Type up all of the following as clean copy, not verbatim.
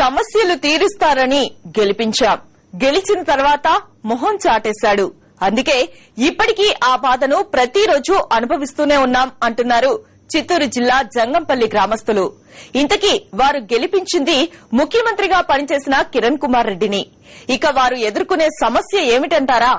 సమస్యలు తీరుస్తారని గెలిపించాం. గెలిచిన తర్వాత మొహం చాటేశాడు. అందుకే ఇప్పటికీ ఆ బాధను ప్రతిరోజు అనుభవిస్తూనే ఉన్నాం అంటున్నారు చిత్తూరు జిల్లా జంగంపల్లి గ్రామస్తులు. ఇంతకీ వారు గెలిపించింది ముఖ్యమంత్రిగా పనిచేసిన కిరణ్ కుమార్ రెడ్డిని. ఇక వారు ఎదుర్కొనే సమస్య ఏమిటంటారా?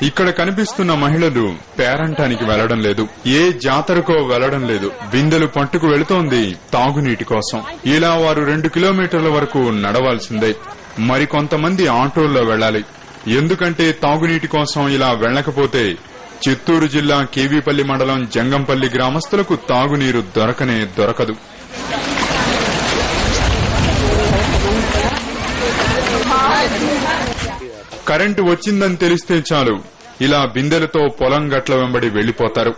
ఇక్కడ కనిపిస్తున్న మహిళలు పేరంటానికి వెళ్లడం లేదు, ఏ జాతరకో వెళ్లడం లేదు, బిందెలు పట్టుకు వెళుతోంది తాగునీటి కోసం. ఇలా వారు 2 కిలోమీటర్ల వరకు నడవాల్సిందే. మరికొంతమంది ఆటోల్లో వెళ్లాలి. ఎందుకంటే తాగునీటి కోసం ఇలా వెళ్లకపోతే చిత్తూరు జిల్లా కేవీపల్లి మండలం జంగంపల్లి గ్రామస్తులకు తాగునీరు దొరకనే దొరకదు. కరెంటు వచ్చిందని తెలిస్తే చాలు, ఇలా బిందెలతో పొలం గట్ల వెంబడి వెళ్లిపోతారు.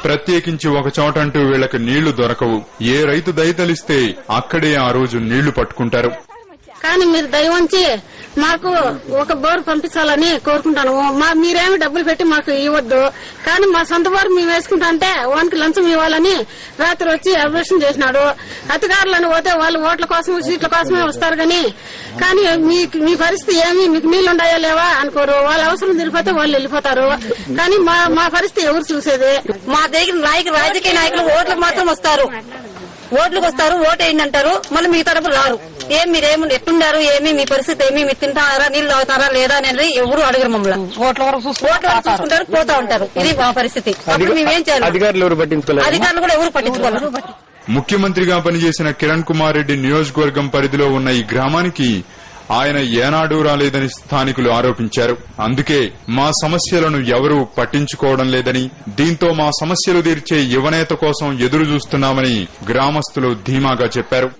ప్రత్యేకించి ఒక చోటంటూ వీళ్లకు నీళ్లు దొరకవు. ఏ రైతు దయతలిస్తే అక్కడే ఆ రోజు నీళ్లు పట్టుకుంటారు. కానీ మీరు దయవంచి మాకు ఒక బోర్ పంపించాలని కోరుకుంటాను. మీరేమి డబ్బులు పెట్టి మాకు ఇవ్వద్దు, కానీ మా సొంత బోర్ మేము వేసుకుంటా అంటే వానికి లంచం ఇవ్వాలని రాత్రి వచ్చి అబ్జెక్షన్ చేసినాడు. అధికారులను పోతే వాళ్ళు ఓట్ల కోసం సీట్ల కోసమే వస్తారు కానీ మీ పరిస్థితి ఏమి, మీకు నీళ్లుండాయా లేవా అనుకోరు. వాళ్ళ అవసరం తెలిపోతే వాళ్ళు వెళ్ళిపోతారు. కానీ మా పరిస్థితి ఎవరు చూసేది? మా దగ్గర రాజకీయ నాయకులు ఓట్లకు మాత్రం వస్తారు, ఓట్లకు వస్తారు, ఓటు వేయండి అంటారు, మళ్ళీ మీ తరపు రారు. మీరేమి ఎట్లుండారు, ఏమి మీ పరిస్థితి ఏమి, మీరు తింటారా, నీళ్లు తాగుతారా లేదా అనేది ఎవరు అడగరు. మమ్మల్ని ఓట్ల వరకు చూసుకుంటారు, పోతా ఉంటారు. ఇది మా పరిస్థితి. అప్పుడు మేమేం చేయాలి? అధికారులు కూడా ఎవరు పట్టించుకోవాలి. ముఖ్యమంత్రిగా పనిచేసిన కిరణ్ కుమార్ రెడ్డి నియోజకవర్గం పరిధిలో ఉన్న ఈ గ్రామానికి ఆయన ఏనాడూ రాలేదని స్థానికులు ఆరోపించారు. అందుకే మా సమస్యలను ఎవరూ పట్టించుకోవడం లేదని, దీంతో మా సమస్యలు తీర్చే యువనేత కోసం ఎదురు చూస్తున్నామని గ్రామస్తులు ధీమాగా చెప్పారు.